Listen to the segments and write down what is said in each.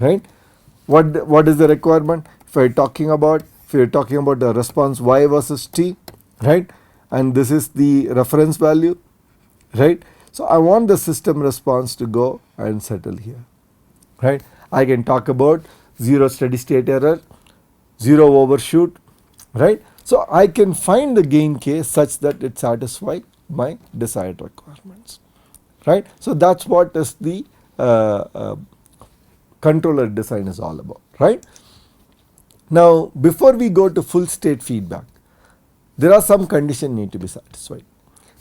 right? What is the requirement? If you're talking about the response y versus t, right? And this is the reference value, right? So I want the system response to go and settle here, right? I can talk about zero steady state error, zero overshoot, right? So I can find the gain case such that it satisfies my desired requirements, right? So that's what is the uh, uh, controller design is all about, right? Now, before we go to full state feedback, there are some conditions need to be satisfied.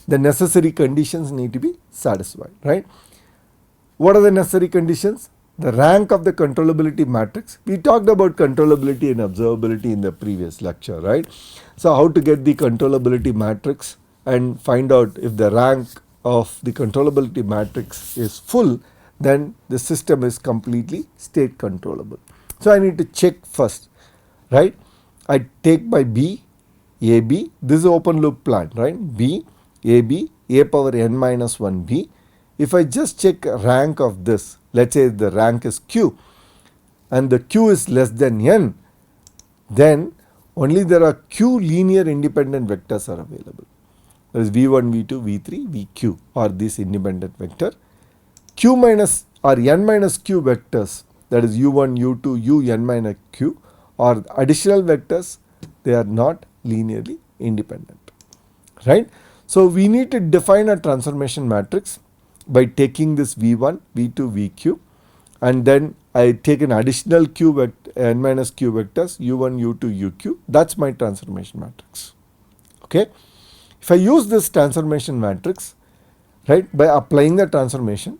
The necessary conditions need to be satisfied, right? What are the necessary conditions? The rank of the controllability matrix. We talked about controllability and observability in the previous lecture, right? So how to get the controllability matrix and find out if the rank of the controllability matrix is full, then the system is completely state controllable. So I need to check first, right? I take my B, AB, this is open loop plan, right? B, AB, A power n minus 1 B. If I just check rank of this, let's say the rank is Q and the Q is less than n, then only there are Q linear independent vectors are available. That is V1, V2, V3, VQ are these independent vector. Q minus or n minus Q vectors, that is U1, U2, Un minus Q, are additional vectors, they are not linearly independent, right? So we need to define a transformation matrix by taking this V1, V2, VQ, and then I take an additional Q vector, n minus Q vectors, U1, U2, UQ. That's my transformation matrix. Okay. If I use this transformation matrix, right, by applying the transformation,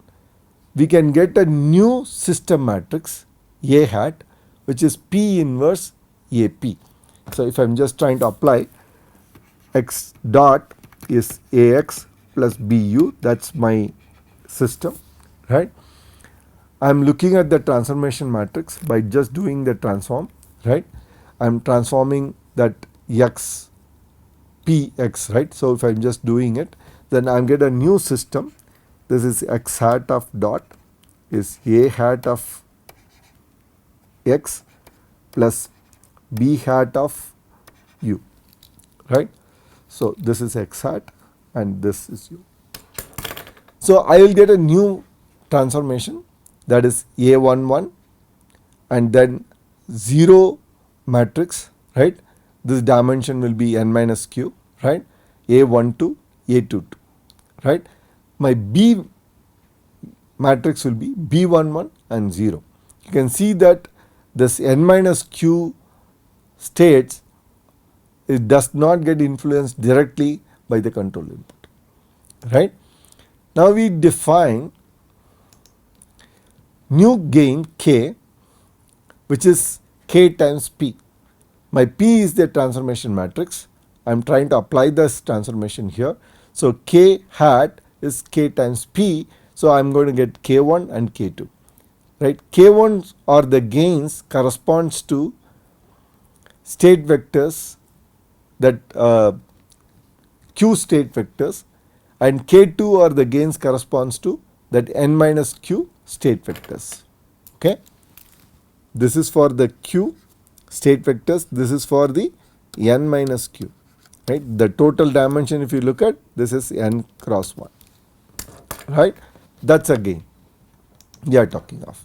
we can get a new system matrix A hat, which is P inverse AP. So if I'm just trying to apply x dot is AX plus BU, that's my system, right? I'm looking at the transformation matrix by just doing the transform, right? I'm transforming that x px, right? So if I'm just doing it, then I'm get a new system. This is x hat of dot is A hat of x plus B hat of u, right? So this is x hat and this is u. So I will get a new transformation, that is A11 and then 0 matrix, right? This dimension will be n minus q, right? A12, A22, right? My B matrix will be B11 and 0. You can see that this n minus q states, it does not get influenced directly by the control input, right? Now we define new gain k, which is k times p. My p is the transformation matrix. I am trying to apply this transformation here. So k hat is k times p. So I am going to get k1 and k2, right? K1 are the gains corresponds to state vectors, that q state vectors, and k2 are the gains corresponds to that n minus q state vectors. Okay, this is for the q state vectors, this is for the n minus q, right? The total dimension, if you look at, this is n cross 1, right? That's a gain we are talking of,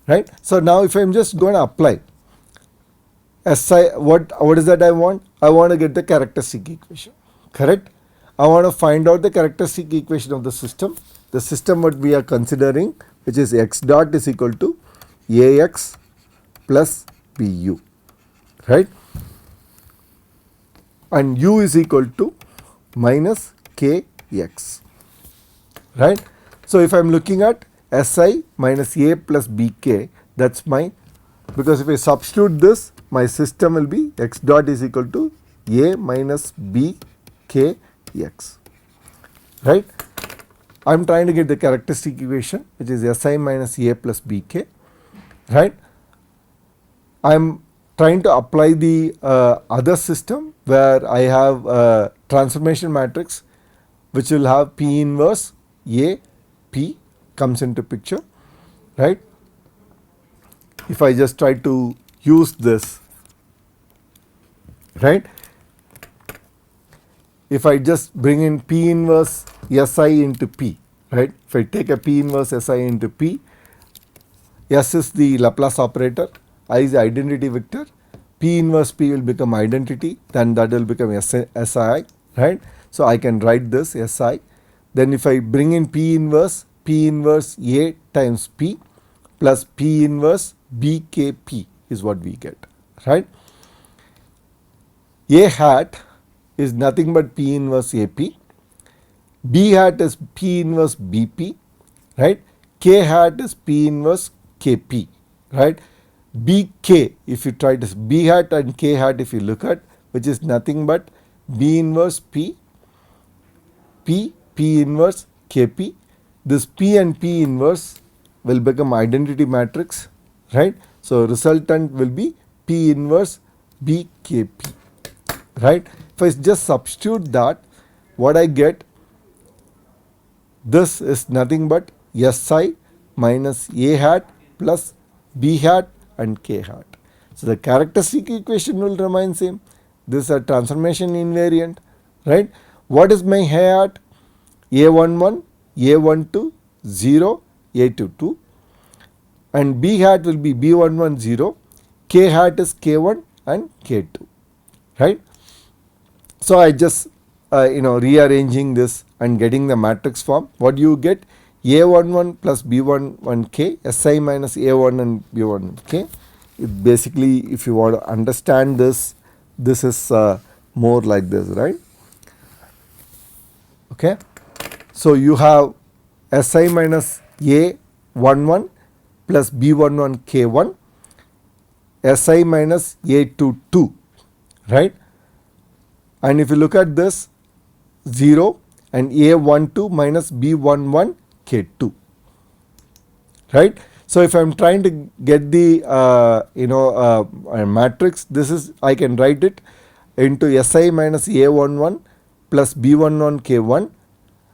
right? So now if I am just going to apply SI, what is that I want? I want to get the characteristic equation, correct? I want to find out the characteristic equation of the system what we are considering, which is x dot is equal to AX plus BU, right? And U is equal to minus KX, right? So if I am looking at SI minus A plus BK, that's my, because if I substitute this, my system will be x dot is equal to A minus BKX, right? I am trying to get the characteristic equation, which is SI minus A plus BK, right? I am trying to apply the other system where I have a transformation matrix which will have P inverse A P comes into picture, right? if I just try to use this, right? If I just bring in P inverse Si into P, right? If I take a P inverse Si into P, S is the Laplace operator, I is the identity vector, P inverse P will become identity, then that will become Si, right? So I can write this Si. Then if I bring in P inverse A times P plus P inverse BKP is what we get, right? A hat is nothing but P inverse AP, B hat is P inverse BP, right? K hat is P inverse KP, right? BK, if you try this, B hat and K hat if you look at, which is nothing but B inverse P, P inverse KP. This P and P inverse will become identity matrix, right? So resultant will be P inverse BKP, right? If I just substitute that, what I get, this is nothing but Si minus A hat plus B hat and K hat. So the characteristic equation will remain same. This is a transformation invariant, right? What is my A hat? A11, A12, 0, A22, and B hat will be B11, 0, K hat is K1 and K2, right? So I just rearranging this and getting the matrix form. What do you get? A11 plus B11K, Si minus A1 and B1K. It basically, if you want to understand this, this is more like this, right? Okay. So you have Si minus A11 plus B11 K1, Si minus A22, right? And if you look at this, 0 and A12 minus B11 K2, right? So if I am trying to get the matrix, this is, I can write it into Si minus A11 plus B11 K1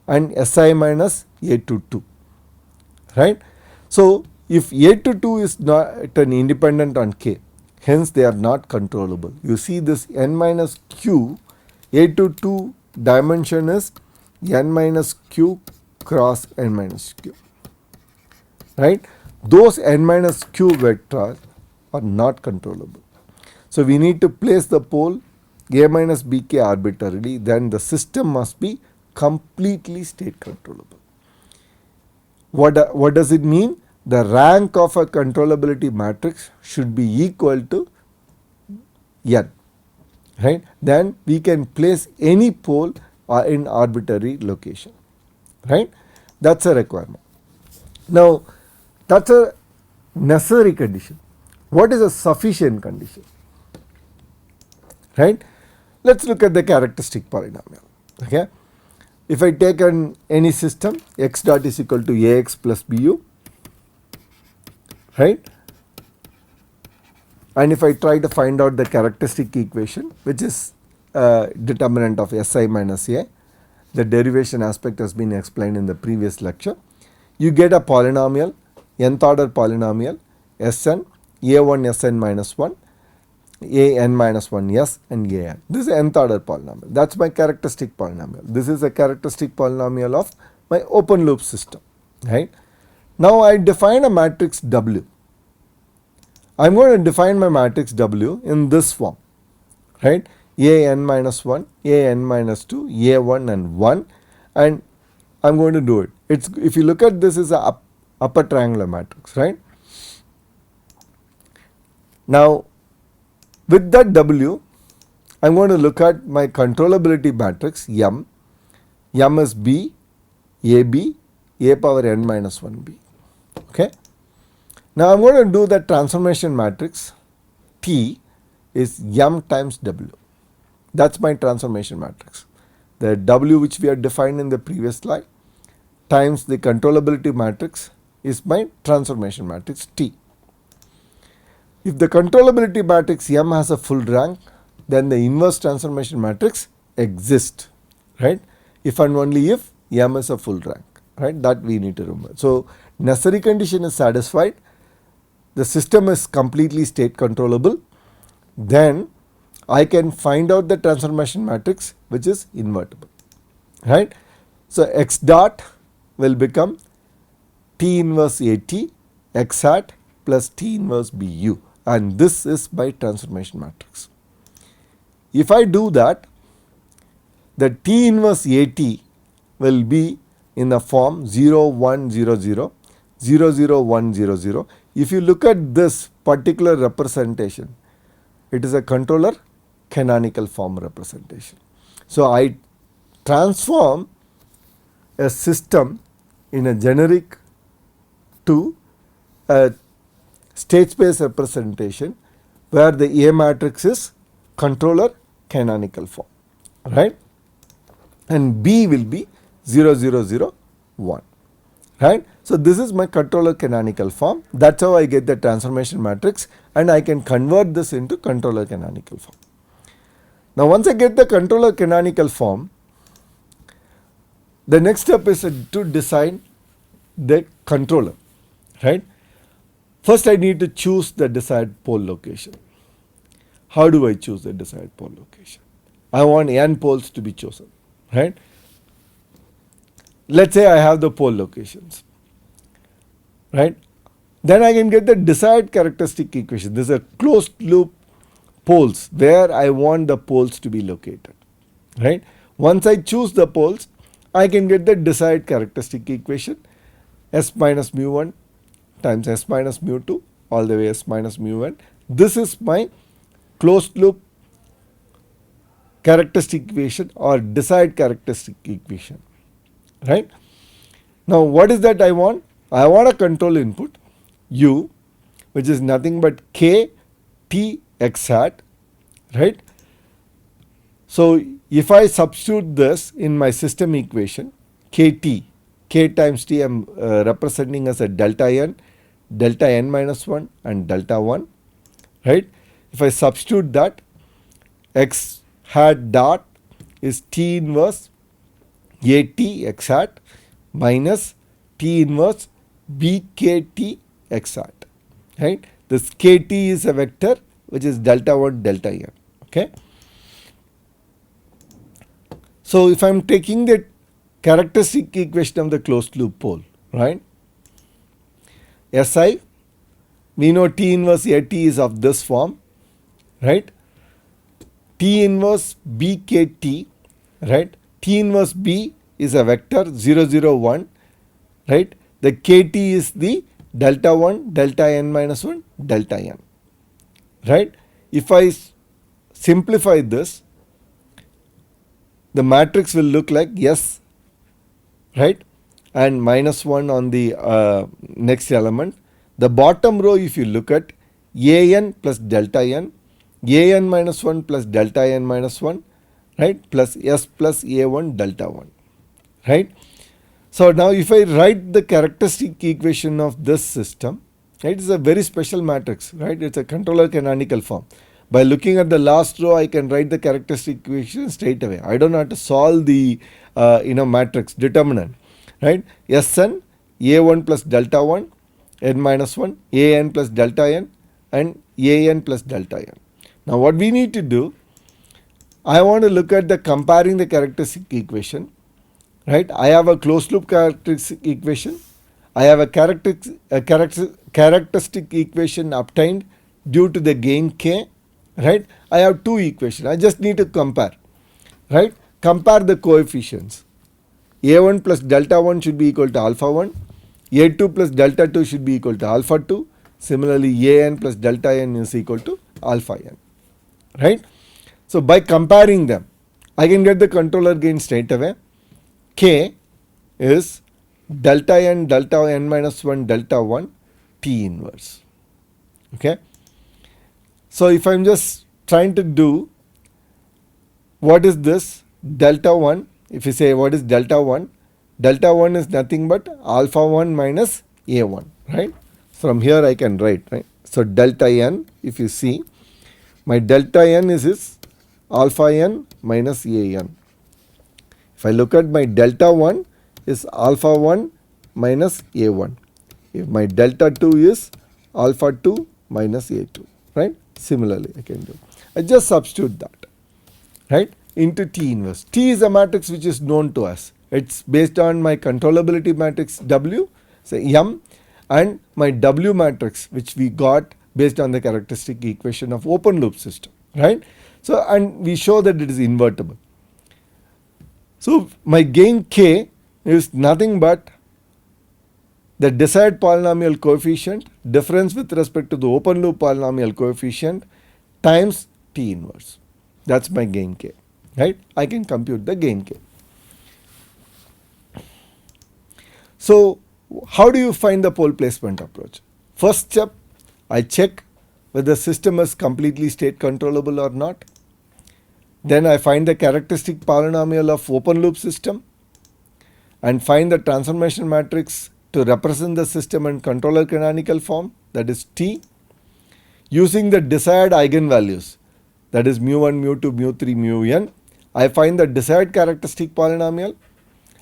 and Si minus A22, right? So if A22 is not an independent on K, hence they are not controllable. You see this n minus q, A22 dimension is n minus q cross n minus q, right? Those n minus q vectors are not controllable. So we need to place the pole A minus Bk arbitrarily, then the system must be completely state controllable. What does it mean? The rank of a controllability matrix should be equal to n, right? Then we can place any pole in arbitrary location, right? That's a requirement. Now that's a necessary condition. What is a sufficient condition, right? Let's look at the characteristic polynomial. Okay, if I take any system, x dot is equal to ax plus bu, right? And if I try to find out the characteristic equation, which is determinant of Si minus A, the derivation aspect has been explained in the previous lecture. You get a polynomial, nth order polynomial, Sn, A1 Sn minus 1, An minus 1 S and An. This is nth order polynomial. That's my characteristic polynomial. This is a characteristic polynomial of my open loop system, right? Now I define a matrix W. I am going to define my matrix W in this form, right? An minus 1, An minus 2, A1 and 1, and I am going to do it. It's, if you look at this, is a upper triangular matrix, right? Now with that W, I am going to look at my controllability matrix M. M is B, AB, A power n minus 1B. Okay. Now I am going to do the transformation matrix T is M times W. That's my transformation matrix. The W which we have defined in the previous slide times the controllability matrix is my transformation matrix T. If the controllability matrix M has a full rank, then the inverse transformation matrix exists, right? If and only if M is a full rank, right? That we need to remember. So necessary condition is satisfied. the system is completely state controllable, then I can find out the transformation matrix which is invertible, right. So, x dot will become T inverse AT x hat plus T inverse BU, and this is my transformation matrix. If I do that, the T inverse AT will be in the form 0 1 0 0 0 0 1 0 0. If you look at this particular representation, it is a controller canonical form representation. So, I transform a system in a generic to a state space representation where the A matrix is controller canonical form, right, and B will be 0 0 0 1, right. So, this is my controller canonical form. That is how I get the transformation matrix, and I can convert this into controller canonical form. Now, once I get the controller canonical form, the next step is to decide the controller, right. First, I need to choose the desired pole location. How do I choose the desired pole location? I want n poles to be chosen, right. Let us say I have the pole locations, right. Then I can get the desired characteristic equation. This is a closed loop poles where I want the poles to be located, right. Once I choose the poles, I can get the desired characteristic equation s minus mu 1 times s minus mu 2 all the way s minus mu 1. This is my closed loop characteristic equation or desired characteristic equation, right. Now, what is that I want? I want a control input u, which is nothing but k t x hat, right. So, if I substitute this in my system equation, kt, k times t I am representing as a delta n minus 1 and delta 1, right. If I substitute that, x hat dot is t inverse at x hat minus t inverse bkt x hat, right. This kt is a vector which is delta 1 delta n, okay. So, if I am taking the characteristic equation of the closed loop pole, right, Si, we know T inverse At is of this form, right, T inverse Bkt, right, T inverse B is a vector 0 0 1, right, the Kt is the delta 1 delta n minus 1 delta n, right. If I simplify this, the matrix will look like S, right, and minus 1 on the next element. The bottom row, if you look at an plus delta n, an minus 1 plus delta n minus 1, right, plus S plus a1 delta 1, right. So, now if I write the characteristic equation of this system, it is a very special matrix, right, it is a controller canonical form. By looking at the last row, I can write the characteristic equation straight away. I do not have to solve the matrix determinant, right. Sn a1 plus delta 1 n minus 1 an plus delta n and an plus delta n. Now, what we need to do, I want to look at the comparing the characteristic equation, right. I have a closed loop characteristic equation. I have a characteristic equation obtained due to the gain k, right. I have two equations. I just need to compare, right. Compare the coefficients. A1 plus delta 1 should be equal to alpha 1. A2 plus delta 2 should be equal to alpha 2. Similarly, an plus delta n is equal to alpha n, right. So, by comparing them, I can get the controller gain straight away. K is delta n minus 1 delta 1 T inverse, okay. So, if I am just trying to do what is this delta 1, if you say what is delta 1 is nothing but alpha 1 minus a1, right. From here I can write, right. So, delta n, if you see, my delta n is alpha n minus an. If I look at my delta 1 is alpha 1 minus a1. If my delta 2 is alpha 2 minus A2, right? Similarly, I can do. I just substitute that, right, into T inverse. T is a matrix which is known to us. It's based on my controllability matrix W, say M, and my W matrix which we got based on the characteristic equation of open loop system, right? So, and we show that it is invertible. So, my gain K is nothing but the desired polynomial coefficient difference with respect to the open loop polynomial coefficient times T inverse. That's my gain K, right? I can compute the gain K. So, how do you find the pole placement approach? First step, I check whether the system is completely state controllable or not. Then I find the characteristic polynomial of open loop system and find the transformation matrix to represent the system in controller canonical form, that is T, using the desired eigenvalues, that is mu1, mu2, mu3, mu(n). I find the desired characteristic polynomial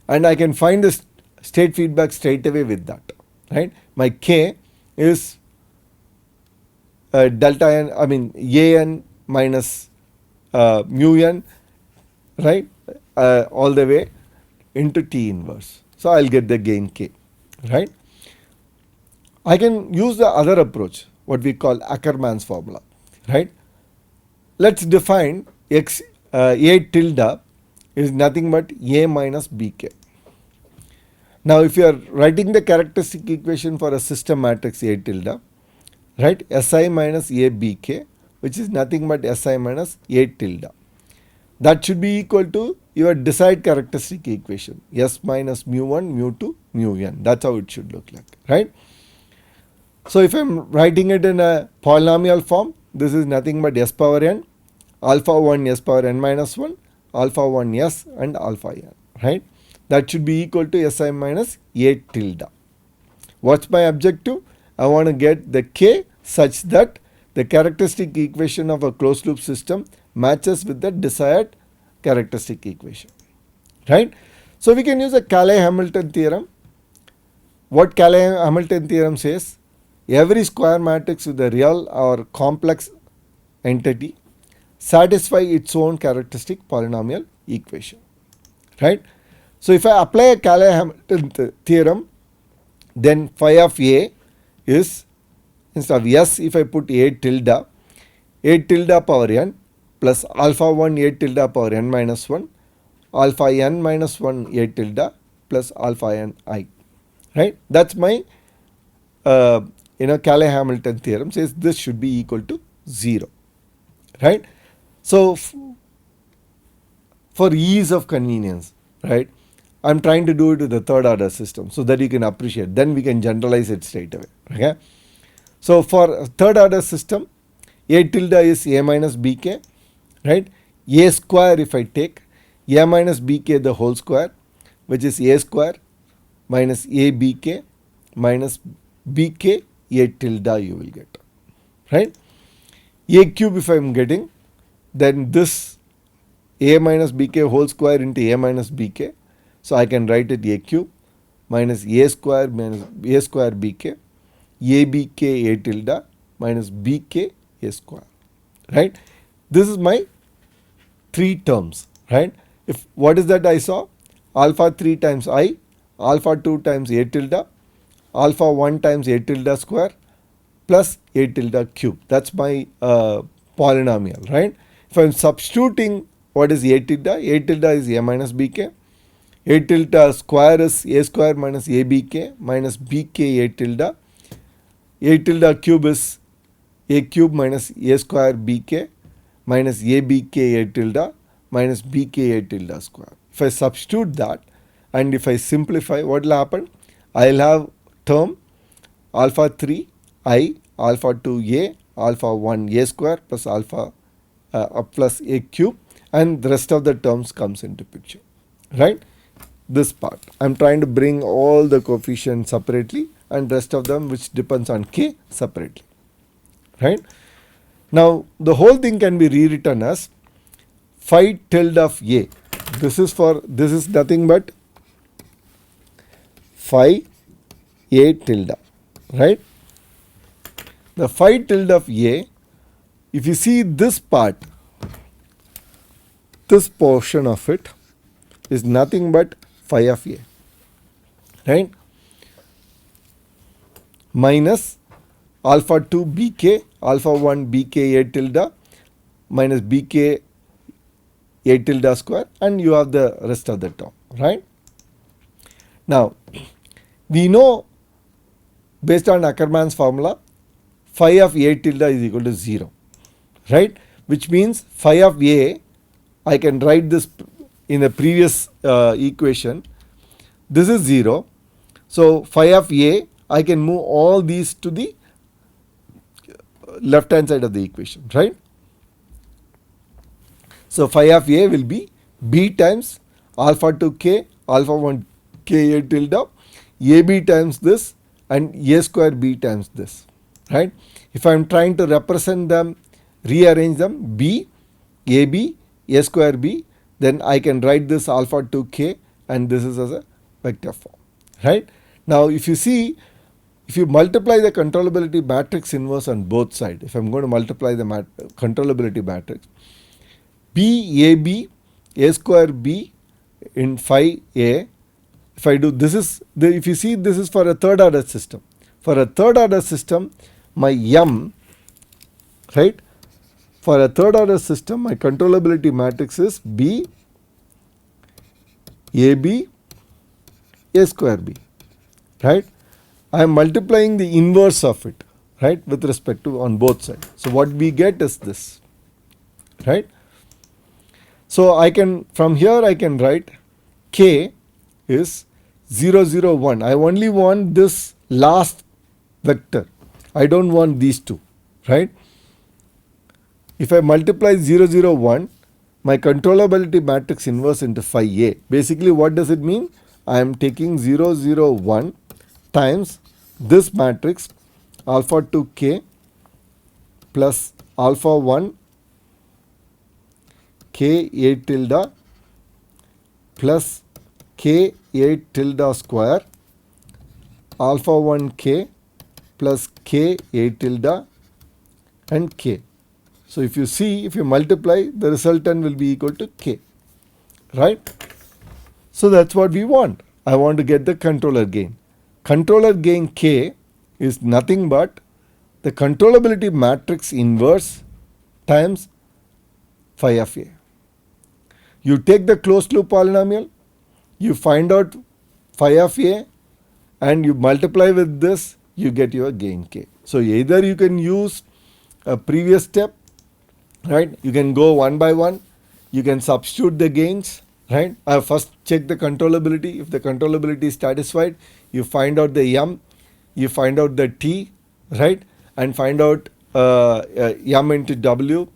and I can find the state feedback straight away with that, right? My K is delta n, I mean an minus mu(n), right, all the way into T inverse. So, I will get the gain K, right. I can use the other approach, what we call Ackermann's formula, right. Let us define x A tilde is nothing but A minus BK. Now, if you are writing the characteristic equation for a system matrix A tilde, right, Si minus A BK, which is nothing but Si minus A tilde. That should be equal to your desired characteristic equation, S minus mu1, mu2, mu(n). That's how it should look like, right. So, if I am writing it in a polynomial form, this is nothing but S power n, alpha 1 S power n minus 1, alpha 1 S and alpha n, right. That should be equal to Si minus A tilde. What's my objective? I want to get the K such that the characteristic equation of a closed loop system matches with the desired characteristic equation, right. So, we can use a Cayley-Hamilton theorem. What Cayley-Hamilton theorem says? Every square matrix with a real or complex entity satisfy its own characteristic polynomial equation, right. So, if I apply a Cayley-Hamilton theorem, then phi of A is, instead of S, if I put A tilde power n plus alpha 1 A tilde power n minus 1, alpha n minus 1 A tilde plus alpha n I, right. That is my Cayley-Hamilton theorem says this should be equal to 0, right. So, for ease of convenience, right, I am trying to do it with the third order system so that you can appreciate, then we can generalize it straight away, okay. So, for third order system, A tilde is A minus BK, right. A square if I take A minus BK the whole square, which is A square minus A BK minus BK A tilde you will get, right. A cube if I am getting, then this A minus BK whole square into A minus BK. So, I can write it A cube minus A square BK, A BK A tilde minus BK A square, right. This is my 3 terms, right. If what is that I saw? Alpha 3 times I, alpha 2 times A tilde, alpha 1 times A tilde square plus A tilde cube. That is my polynomial, right. If I am substituting what is A tilde is A minus BK, A tilde square is A square minus A BK minus BK A tilde cube is A cube minus A square BK minus A BK A tilde minus BK A tilde square. If I substitute that and if I simplify, what will happen? I will have term alpha 3 I, alpha 2 A, alpha 1 A square plus alpha plus A cube, and the rest of the terms comes into picture, right. This part I am trying to bring all the coefficients separately and rest of them which depends on K separately, right. Now, the whole thing can be rewritten as phi tilde of A. This is nothing but phi A tilde, right. the phi tilde of A, if you see this part, this portion of it is nothing but phi of A, right? Minus alpha 2 bk, alpha 1 bk A tilde minus bk A tilde square, and you have the rest of the term, right? Now, we know based on Ackermann's formula, phi of A tilde is equal to 0, right? Which means phi of A, I can write this in the previous equation. This is 0. So, phi of A, I can move all these to the left hand side of the equation, right? So, phi of A will be B times alpha 2 k, alpha 1 k A tilde, AB times this, and A square B times this, right? If I am trying to represent them, rearrange them, B, AB, A square B, then I can write this alpha 2 k, and this is as a vector form, right? Now, if you see, if you multiply the controllability matrix inverse on both sides, if I am going to multiply the controllability matrix, B, AB, A square B in phi A, if I do, this is, if you see, this is for a third order system. For a third order system, my M, right? For a third order system, my controllability matrix is B, AB, A square B, right? I am multiplying the inverse of it, right, with respect to on both sides. So, what we get is this, right? So, I can, from here I can write K is 0, 0, 1. I only want this last vector. I don't want these two, right? If I multiply 0, 0, 1, my controllability matrix inverse into phi A. Basically, what does it mean? I am taking 0, 0, 1 times this matrix alpha 2 k plus alpha 1 k A tilde plus k A tilde square alpha 1 k plus k A tilde and k. So, if you see, if you multiply, the resultant will be equal to k, right? So, that is what we want. I want to get the controller gain. Controller gain k is nothing but the controllability matrix inverse times phi of A. You take the closed loop polynomial, you find out phi of A, and you multiply with this, you get your gain k. So, either you can use a previous step, right? You can go one by one, you can substitute the gains, right? First check the controllability. If the controllability is satisfied, you find out the M, you find out the T, right? And find out M into W,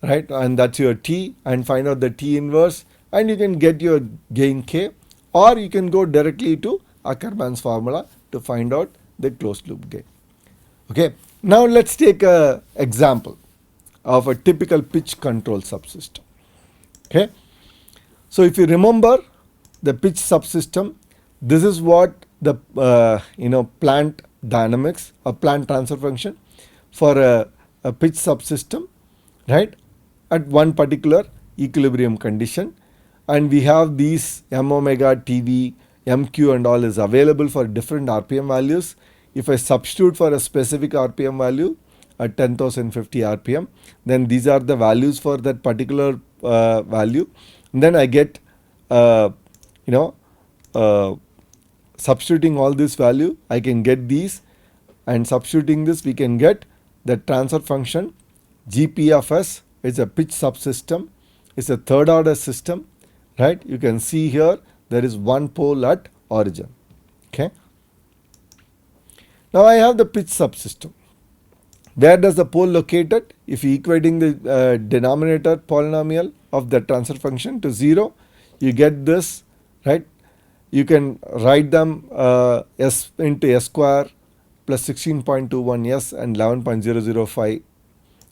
right? And that's your T, and find out the T inverse, and you can get your gain K, or you can go directly to Ackermann's formula to find out the closed loop gain. Okay. Now, let's take an example of a typical pitch control subsystem. Okay. So, if you remember the pitch subsystem, this is what the plant dynamics, a plant transfer function for a pitch subsystem, right, at one particular equilibrium condition, and we have these m omega, TV, mq and all is available for different RPM values. If I substitute for a specific RPM value at 10,050 RPM, then these are the values for that particular value. And then I get, substituting all this value, I can get these, and substituting this, we can get the transfer function Gp of S is a pitch subsystem, it's a third order system, right? You can see here there is one pole at origin. Okay. Now, I have the pitch subsystem. Where does the pole located? If you equating the denominator polynomial of the transfer function to 0, you get this, right? You can write them S into S square plus 16.21 S and 11.005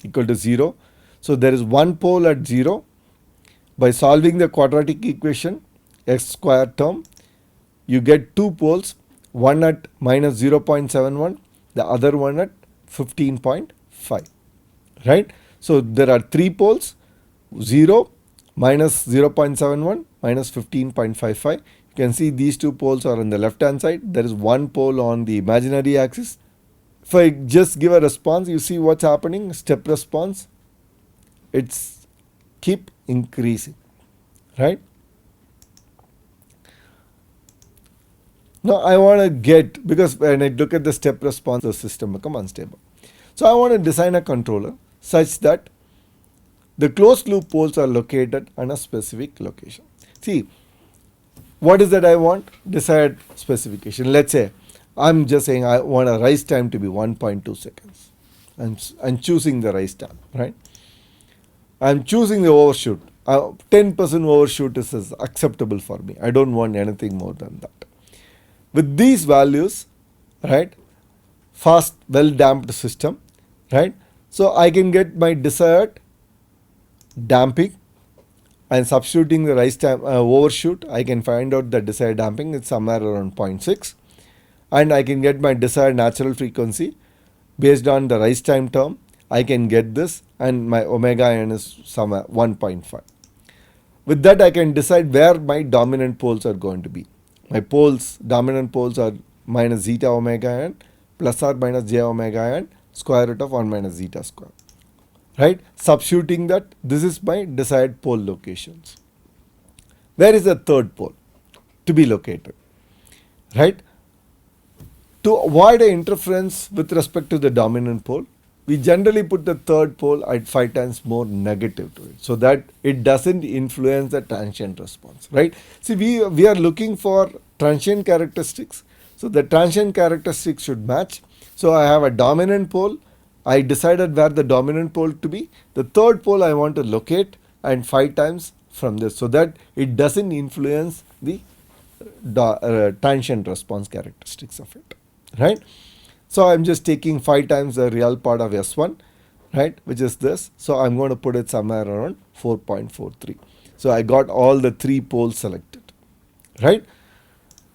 equal to 0. So, there is one pole at 0. By solving the quadratic equation x square term, you get two poles, one at minus 0.71, the other one at 15.5, right? So there are 3 poles, 0 minus 0.71 minus 15.55. You can see these 2 poles are on the left hand side. There is 1 pole on the imaginary axis. If I just give a response, you see what's happening, step response, it's keep increasing, right? Now I want to get, because when I look at the step response, the system become unstable. So I want to design a controller such that the closed loop poles are located on a specific location. See, what is that I want? Desired specification. Let's say I'm just saying I want a rise time to be 1.2 seconds. I'm choosing the rise time, right? I'm choosing the overshoot. 10% overshoot is acceptable for me. I don't want anything more than that. With these values, right, fast, well damped system, right, so I can get my desired damping, and substituting the rise time overshoot, I can find out the desired damping is somewhere around 0.6, and I can get my desired natural frequency based on the rise time term. I can get this, and my omega n is somewhere 1.5. With that, I can decide where my dominant poles are going to be. My dominant poles are minus zeta omega n plus or minus j omega n square root of 1 minus zeta square. Right? Substituting that, this is my desired pole locations. Where is the third pole to be located? Right? To avoid an interference with respect to the dominant pole, we generally put the third pole at 5 times more negative to it, so that it doesn't influence the transient response, right? See, we are looking for transient characteristics, so the transient characteristics should match. So I have a dominant pole. I decided where the dominant pole to be. The third pole I want to locate and 5 times from this, so that it doesn't influence the transient response characteristics of it, right? So I'm just taking 5 times the real part of S1, right, which is this. So I'm going to put it somewhere around 4.43. So I got all the 3 poles selected, right?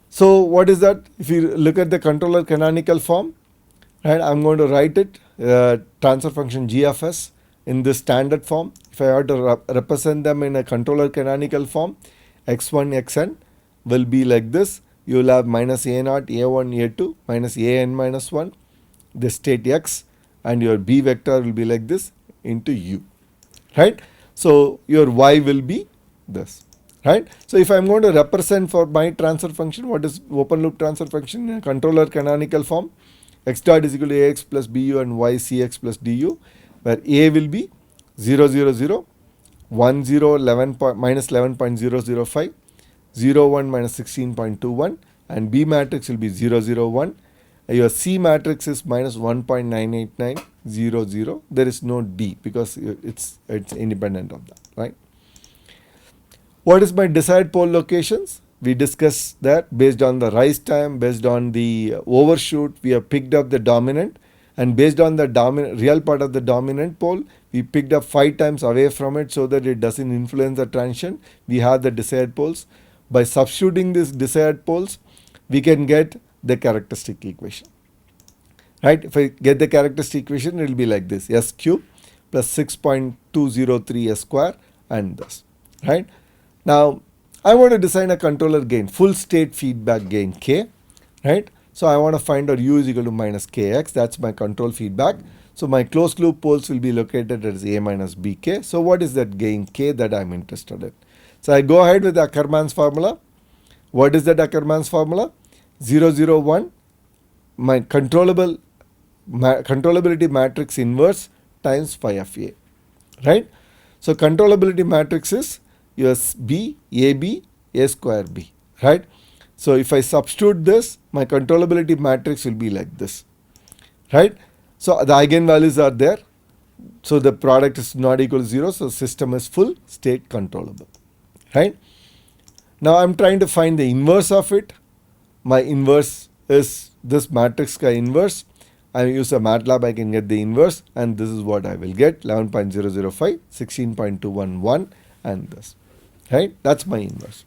So what is that? If you look at the controller canonical form, right, I'm going to write it, transfer function g of s in this standard form. If I have to represent them in a controller canonical form, x1, xn will be like this. You will have minus a0, a1, a2, minus an minus 1, the state x, and your b vector will be like this into u, right? So your y will be this, right? So if I'm going to represent for my transfer function, what is open loop transfer function in a controller canonical form? X dot is equal to ax plus bu and y cx plus du, where a will be 0, 0, 0, 1, 0, 11, minus 11.005, 0, 1 minus 16.21, and B matrix will be 0, 0, 1. Your C matrix is minus 1.989, 0, 0. There is no D because it's independent of that, right? What is my desired pole locations? We discussed that based on the rise time, based on the overshoot, we have picked up the dominant, and based on the real part of the dominant pole, we picked up 5 times away from it so that it doesn't influence the transient. We have the desired poles. By substituting these desired poles, we can get the characteristic equation, right? If I get the characteristic equation, it will be like this: s cube plus 6.203 s square and this, right? Now I want to design a controller gain, full state feedback gain k, right? So I want to find out u is equal to minus kx. That's my control feedback. So my closed loop poles will be located as a minus bk. So what is that gain k that I'm interested in? So I go ahead with Ackermann's formula. What is that Ackermann's formula? 0, 0, 1, my controllability matrix inverse times phi of a, right? So controllability matrix is your b, ab, a square b, right? So if I substitute this, my controllability matrix will be like this, right? So the eigenvalues are there. So the product is not equal to 0. So system is full state controllable, right? Now I'm trying to find the inverse of it. My inverse is this matrix ka inverse. I use a MATLAB, I can get the inverse, and this is what I will get: 11.005, 16.211, and this, right? That's my inverse.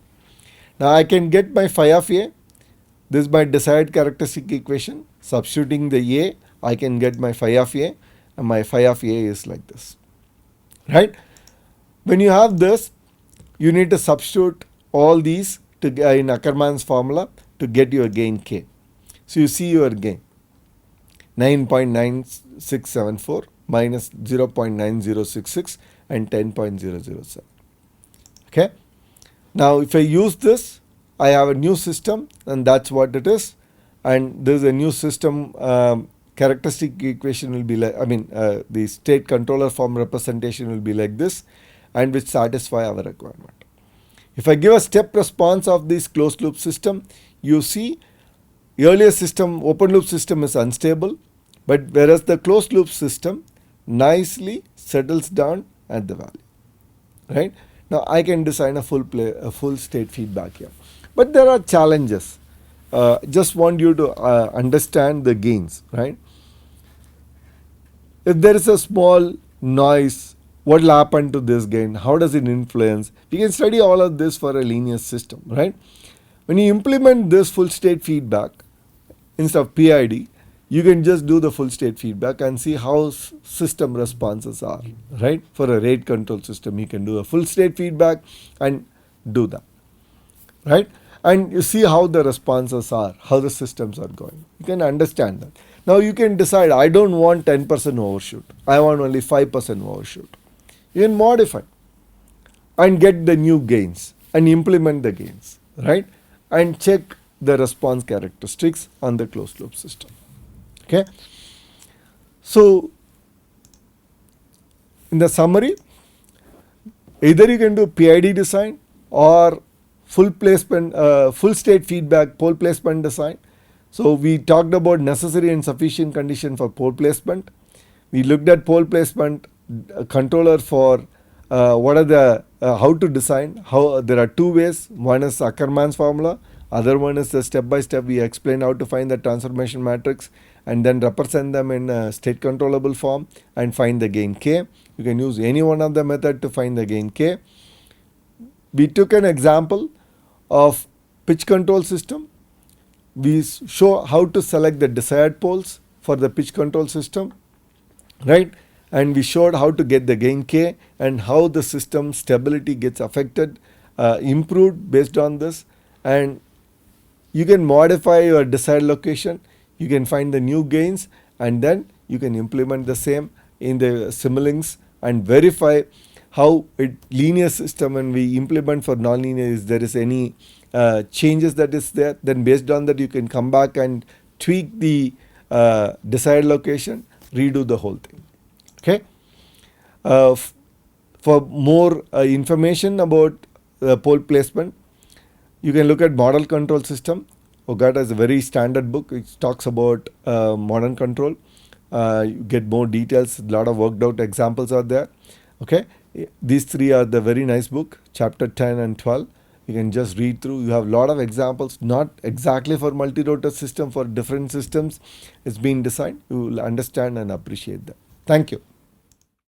Now I can get my phi of a. This is my desired characteristic equation. Substituting the a, I can get my phi of A, and my phi of A is like this, right? When you have this, you need to substitute all these in Ackermann's formula to get your gain K. So you see your gain 9.9674 minus 0.9066 and 10.007. Okay. Now if I use this, I have a new system, and that's what it is. And this is a new system. Characteristic equation will be like, the state controller form representation will be like this, and which satisfy our requirement. If I give a step response of this closed loop system, you see earlier system, open loop system is unstable, but whereas the closed loop system nicely settles down at the value, right? Now I can design a full state feedback here, but there are challenges. Just want you to understand the gains, right? If there is a small noise, what will happen to this gain? How does it influence? We can study all of this for a linear system, right? When you implement this full state feedback instead of PID, you can just do the full state feedback and see how system responses are, right? For a rate control system, you can do a full state feedback and do that, right? And you see how the responses are, how the systems are going. You can understand that. Now you can decide, I don't want 10% overshoot. I want only 5% overshoot. You can modify and get the new gains and implement the gains, right? And check the response characteristics on the closed loop system. Okay. So in the summary, either you can do PID design or full placement, full state feedback pole placement design. So we talked about necessary and sufficient condition for pole placement. We looked at pole placement controller for what are the how to design. How there are two ways. One is Ackermann's formula. Other one is the step by step. We explain how to find the transformation matrix and then represent them in a state controllable form and find the gain K. You can use any one of the method to find the gain K. We took an example of pitch control system. We show how to select the desired poles for the pitch control system, right? And we showed how to get the gain K and how the system stability gets affected, improved based on this. And you can modify your desired location, you can find the new gains, and then you can implement the same in the Simulings and verify how linear system, when we implement for nonlinear, is there is any changes that is there. Then based on that, you can come back and tweak the desired location, redo the whole thing. Okay. For more information about pole placement, you can look at model control system. Ogata is a very standard book. It talks about modern control. You get more details. A lot of worked out examples are there. Okay. These three are the very nice book, chapter 10 and 12. You can just read through. You have a lot of examples, not exactly for multi-rotor system, for different systems. It's been designed. You will understand and appreciate that. Thank you.